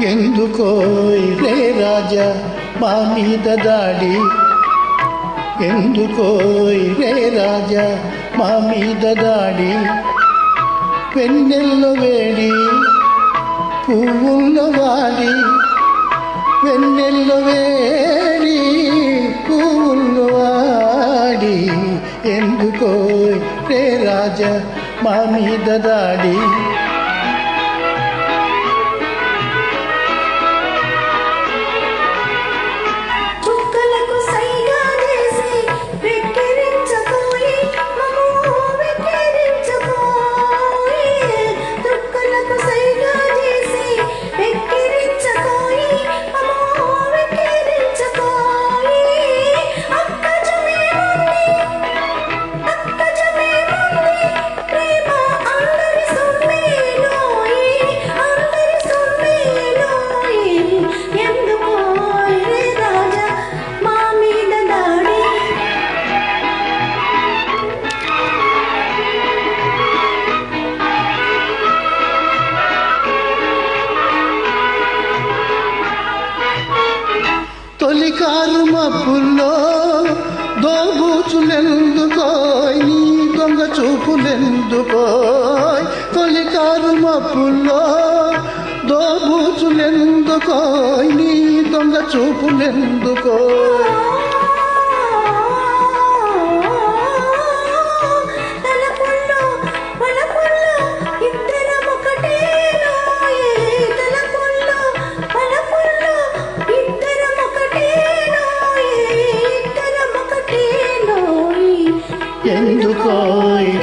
ఎందుకో రే రాజా మా మీద దాడి, ఎందుకో రే రాజా మా మీద దాడి. వెన్నెల్లో వేడి పువ్వుల్లో వాడి, వెన్నెల్లో వేడి పువ్వుల్లో వాడి. ఎందుకో రే రాజా మా మీద దాడి. తొలికారు మబ్బుల్లో దోబూచులెందుకోయ్, నీ దొంగ చూపులెందుకోయ్. తొలికారు మబ్బుల్లో దోబూచులెందుకోయ్, నీ దొంగ చూపులెందుకోయ్. ఎందుకో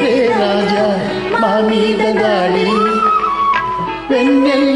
రే రాజా మా మీద దాడి, వెన్నెల